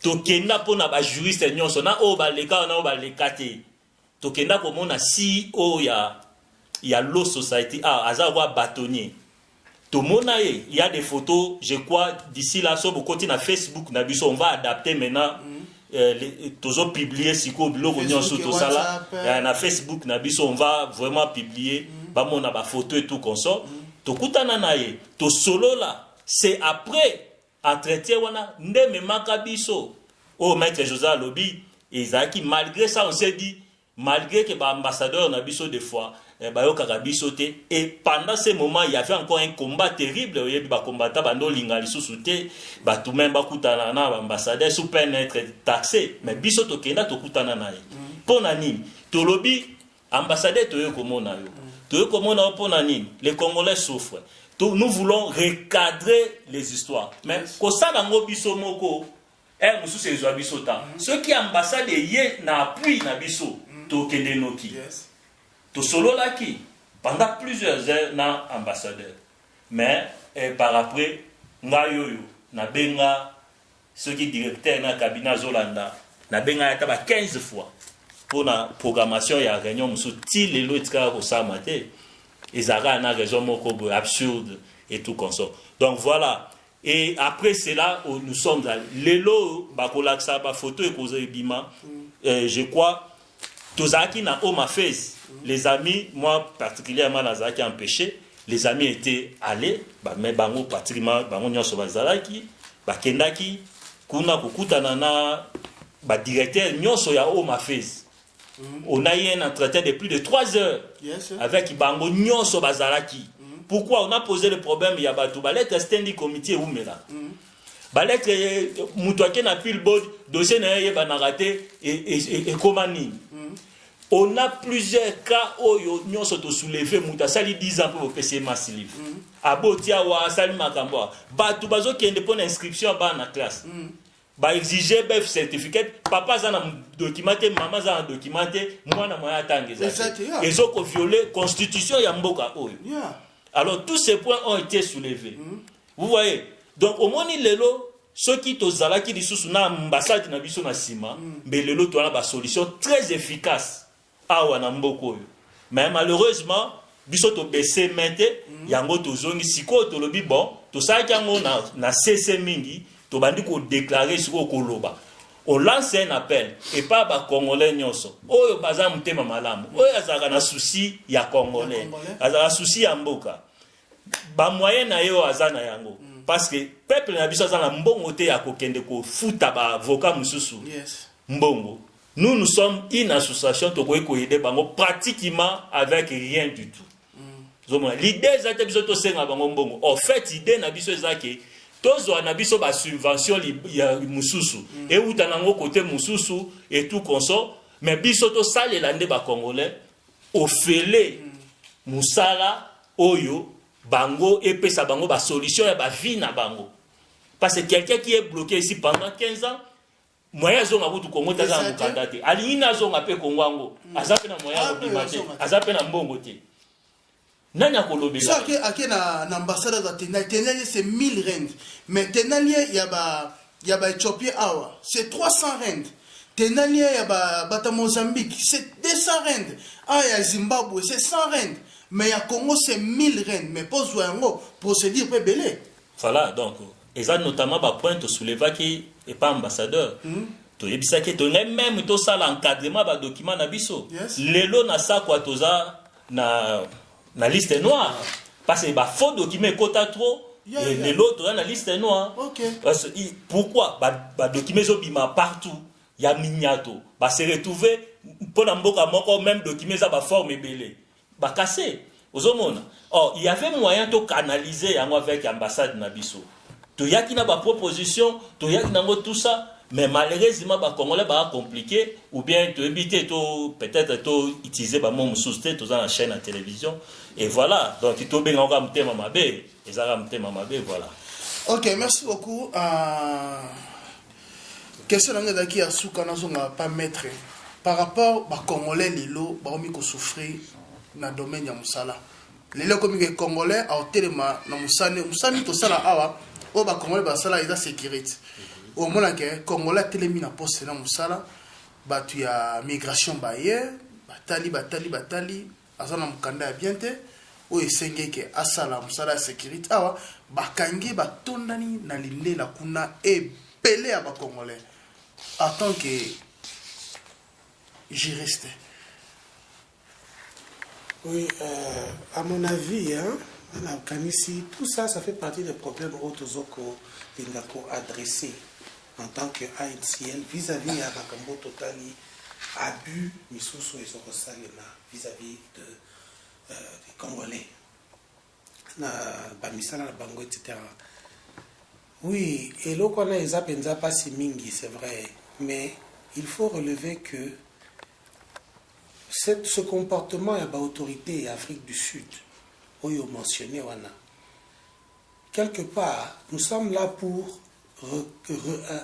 tokenda pona ba juriste nyonso na o ba leka na o ba lekate tokenda komona si o ya law society aza wa bâtonnier il y a des photos, je crois, d'ici là, sur beaucoup na Facebook, on va adapter maintenant. Toujours publier si ko biloko nyonso tout ça là na Facebook on va vraiment publier ba mona ba photo et tout comme ça to kutana naye to solo là c'est après entretien wana ndeme makabiso au maître José Lobi ezaki malgré ça on s'est dit malgré que ba ambassadeur na biso des fois ba yo kakabiso te et pendant ce moment il y avait encore un combat terrible il y avait ba combattant bando linga lisusu te ba tout même ba kutana na ambassadeur sous peine d'être taxé mais biso to kenda to kutana naye pona nini to lobi ambassadeur to yo komona yo to yo komona pona nini les Congolais souffrent nous voulons recadrer les histoires mais ko ça ngo biso moko musu se zo biso ta ceux qui ambassade yé na appui na biso to kende noki tout solo là qui pendant plusieurs heures na ambassadeur mais par après ngayoyo na benga ceux qui directeur na cabinet Zolanda na benga ya 15 fois pour la programmation ya réunion musu ti lelo etika ko samate ezara na raison moko absurde et tout comme ça donc voilà et après c'est là où nous sommes lelo bakolaksa ba photo et cause bima je crois tozaki na Home Affairs. Les amis, moi particulièrement Nazaki empêché, les amis étaient allés, mais bango pratiquement bango nyonso bazalaki, bakendaki kuna kokutana na ba directeur nyonso ya Home Affairs. On a eu un entretien de plus de 3 heures avec bango nyonso bazalaki. Pourquoi on a posé le problème ya batu balette standing committee umela. Balette mutoake na pile dossier na yeba na raté et komani. On a plusieurs cas où nous sommes soulevés, nous avons 10 ans pour faire massif. Abotia wa sali makambo. Ba tu bazo qui indépend inscription ba na classe. Ba exiger BF certificat, papa za na documenté, maman za na documenté, moi na moya tangeza. Ils ont violé constitution ya mboka oyo. Alors tous ces points ont été soulevés. Vous voyez. Donc au moni lelo ceux qui tozala qui lisusu na ambassade na biso na sima, mais lelo to na ba solution très efficace. Mais malheureusement, biso to baissé mente yango to zongi siko to lobi bon to sa yango na CC mingi to bandi ko déclarer siko ko loba on lance un appel et pas ba congolais nyonso oyo baza mutema malamu oyo azaka na souci ya congolais azaka souci ya mboka ba moyen na yo azana yango parce que peuple na biso azana mbongo te ya kokende ko futa ba avocat mususu mbongo. Nous sommes une association qui aider bango pratiquement avec rien du tout. L'idée c'est que biso to senga bango mbongo. En fait, l'idée na biso ezaki tozo na biso ba subvention ya mususu et utanango côté mususu et tout comme ça, mais biso to salela nde ba congolais ofele musala oyo bango et pesa bango ba solution ya ba vie na bango. Parce que quelqu'un qui est bloqué ici pendant 15 ans moya zonga kutu kongo taza mukandate alina zonga pe kongwango azape na moya obimate azape na mbongo te nanya kolobela ça que akena na ambassade za tenali c'est 1000 rand mais tenali ya ba Éthiopie awa c'est 300 rand tenali ya ba Mozambique c'est 200 rand ya Zimbabwe c'est 100 rand mais ya Congo c'est 1000 rand mais pose yango procédure pe belé voilà donc et ça notamment ba point to souleva qui et pas ambassadeur to yebisa ke to même to sala encadrement ba document na biso lelo na sa kwa toza na liste noire parce que ba faux document kota trop et lelo to na liste noire parce pourquoi ba document zo bima partout ya minyato ba se retrouver pour na mboka moko même document za ba forme belé ba casser ozomona oh il y avait moyen to canaliser yango avec ambassade na biso to yaki na ba proposition to yaki nango tout ça mais malheureusement ba congolais ba compliqué ou bien to éviter to peut-être to utiliser ba mom sousté to dans la chaîne à télévision et voilà donc to benga nga mtema mabe ezaka mtema mabe voilà. OK, merci beaucoup. Question nga daki ya suka na zonga pas maître par rapport ba congolais lelo ba omi ko souffrir na domaine ya musala lelo comme que congolais a telema na musani to sala awa o ba congolais ba sala eza sécurité au moins que congolais telemi na poste na musala ba tu ya migration ba hier batali azana mukanda ya bien te oyo esengeke asala mosala ya sécurité awa bakangi batondani na lindela kuna ebele ya bacongolais en tant que juriste. Oui, à mon avis, hein, tout ça, ça fait partie des problèmes autozoko Lingako adressés en tant que haïtien vis-à-vis de Makambo Totali, abus, Misusu et Sorosalena vis-à-vis des Congolais, Bamisala, Bango, etc. Oui, et là, on a les Apenza pas si mingi, c'est vrai, mais il faut relever que ce comportement et l'autorité Afrique du Sud, où il mentionné, quelque part, nous sommes là pour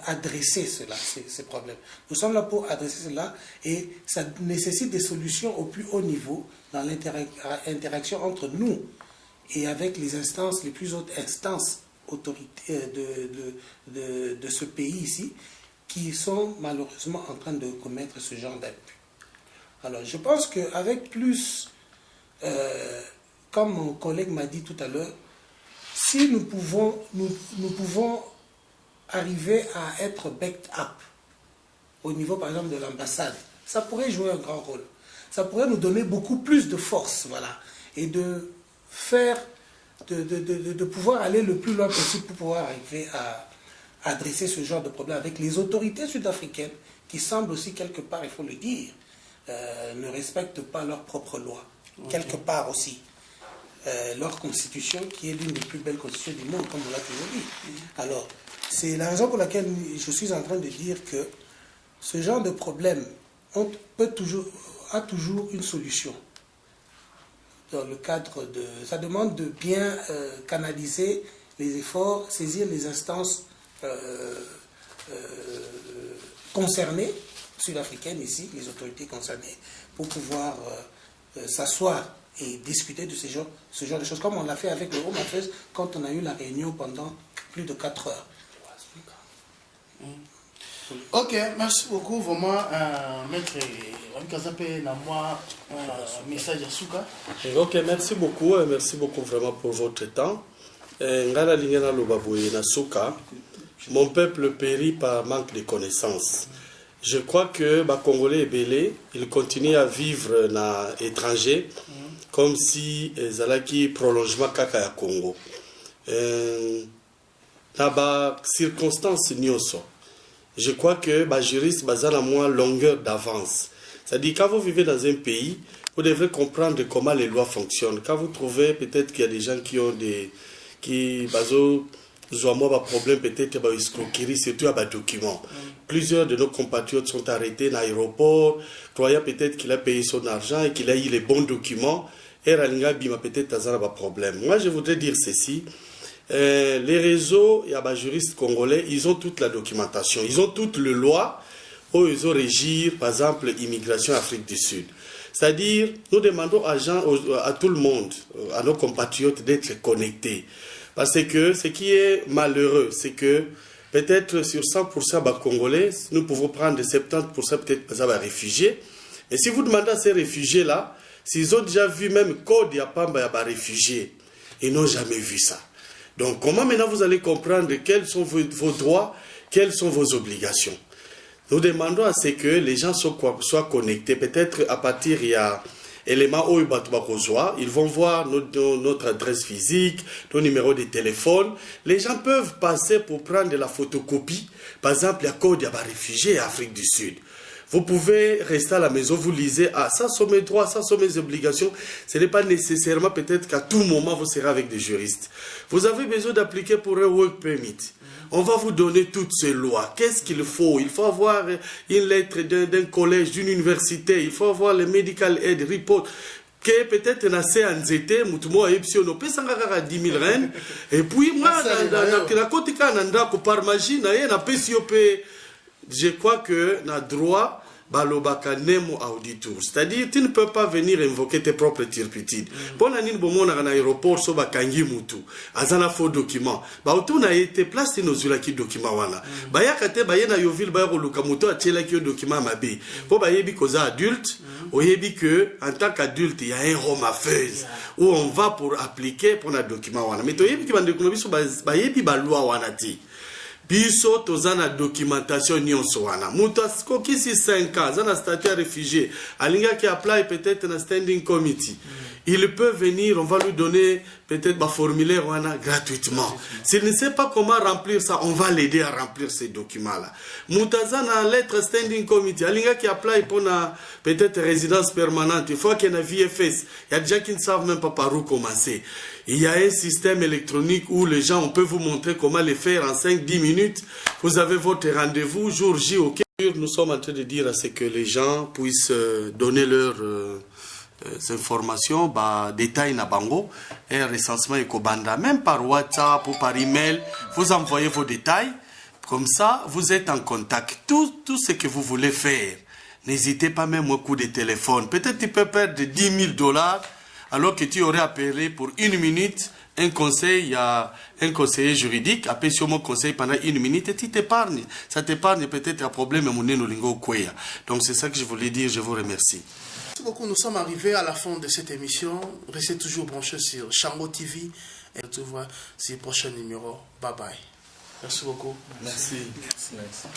adresser cela, ces problèmes. Nous sommes là pour adresser cela et ça nécessite des solutions au plus haut niveau dans l'interaction entre nous et avec les instances, les plus hautes instances autorités de ce pays ici, qui sont malheureusement en train de commettre ce genre d'abus. Alors, je pense qu'avec plus, comme mon collègue m'a dit tout à l'heure, si nous pouvons arriver à être backed up au niveau, par exemple, de l'ambassade, ça pourrait jouer un grand rôle. Ça pourrait nous donner beaucoup plus de force, voilà, et de faire, de pouvoir aller le plus loin possible pour pouvoir arriver à adresser ce genre de problème avec les autorités sud-africaines qui semblent aussi, quelque part, il faut le dire, ne respectent pas leurs propres lois, quelque part aussi. Leur constitution, qui est l'une des plus belles constitutions du monde, comme on l'a toujours dit. Alors, c'est la raison pour laquelle je suis en train de dire que ce genre de problème a toujours une solution. Dans le cadre de... Ça demande de bien canaliser les efforts, saisir les instances concernées, sud-africaines ici, les autorités concernées, pour pouvoir s'asseoir et discuter de ce genre de choses, comme on l'a fait avec le Home Affairs quand on a eu la réunion pendant plus de 4 heures. Ok, merci beaucoup, vraiment, maître Ramikazape, na moi, message à Souka. Ok, merci beaucoup vraiment pour votre temps. Ngala lingena lobaboye na Souka, mon peuple périt par manque de connaissances. Je crois que les Congolais et Belé, ils continuent à vivre dans l'étranger comme si Zalaki prolongement kaka ya Congo. Dans les circonstances nyoso, je crois que les juristes ont la moins longueur d'avance. C'est-à-dire quand vous vivez dans un pays, vous devrez comprendre comment les lois fonctionnent. Quand vous trouvez peut-être qu'il y a des gens qui ont des problème peut-être à escroquerie, surtout à des documents. Plusieurs de nos compatriotes sont arrêtés dans l'aéroport, croyant peut-être qu'il a payé son argent et qu'il a eu les bons documents. Et Ralinga Bima peut-être à un problème. Moi, je voudrais dire ceci. Les réseaux, il y a des juristes congolais, ils ont toute la documentation, ils ont toutes les lois où ils ont régir, par exemple, l'immigration Afrique du Sud. C'est-à-dire, nous demandons à tout le monde, à nos compatriotes d'être connectés. Parce que ce qui est malheureux, c'est que peut-être sur 100% des Congolais, nous pouvons prendre 70% peut-être des réfugiés. Et si vous demandez à ces réfugiés-là, s'ils ont déjà vu même code de Pamba des réfugiés, ils n'ont jamais vu ça. Donc comment maintenant vous allez comprendre quels sont vos droits, quelles sont vos obligations? Nous demandons à ce que les gens soient connectés. Peut-être à partir il y a éléments où ils vont voir notre adresse physique, nos numéros de téléphone. Les gens peuvent passer pour prendre la photocopie. Par exemple, il y a code de réfugiés en Afrique du Sud. Vous pouvez rester à la maison, vous lisez, ça sont mes droits, ça sont mes obligations. Ce n'est pas nécessairement peut-être qu'à tout moment vous serez avec des juristes. Vous avez besoin d'appliquer pour un work permit. On va vous donner toutes ces lois. Qu'est-ce qu'il faut? Il faut avoir une lettre d'un collège, d'une université. Il faut avoir le medical aid report. Que peut-être na se anzete mutumo epsi ono pesa ngaka 10 000 rand. Et puis moi na kotika na ndako par magie na ye na pesi yo pe. Je crois que na droit balobaka nemo auditur. C'est-à-dire, tu ne peux pas venir invoquer tes propres turpitudes. Pour la nini bomona na aéroport so bakangi mutu, azana faux document. Ba auto na été place nos ulaki document wana. Ba yakate ba yena yovil ba yoluka mutu atiela ki document mabe. Pour ba yebi koza adulte, o yebi que en tant qu'adulte, il y a un rôle à faire où on va pour appliquer pour un document wana. Mais to yebi ki bande kunobiso ba yebi ba loi wana ti. Biso tozana documentation nyonso wana. Mutu kokisi 5 ans, zana statut réfugié. Alinga qui apply peut-être na standing committee. Il peut venir, on va lui donner peut-être un formulaire gratuitement. S'il ne sait pas comment remplir ça, on va l'aider à remplir ces documents-là. Moutazana lettre standing committee. Alinga qui apply pour peut-être résidence permanente. Il faut qu'il y ait un VFS. Il y a des gens qui ne savent même pas par où commencer. Il y a un système électronique où les gens, on peut vous montrer comment le faire en 5-10 minutes. Vous avez votre rendez-vous, jour J, ok. Nous sommes en train de dire à ce que les gens puissent donner leurs informations, détails na bango, un recensement ekobanda, même par WhatsApp ou par email, vous envoyez vos détails, comme ça vous êtes en contact. Tout ce que vous voulez faire, n'hésitez pas même au coup de téléphone. Peut-être tu peux perdre $10,000 alors que tu aurais appelé pour 1 minute un conseil, il y a un conseiller juridique, appelle sur mon conseil pendant 1 minute et tu t'épargnes. Ça t'épargne peut-être un problème à mon lingo kweya. Donc c'est ça que je voulais dire, je vous remercie. Merci beaucoup, nous sommes arrivés à la fin de cette émission. Restez toujours branchés sur Shango TV et on se voit sur le prochain numéro. Bye bye. Merci beaucoup. Merci. Merci.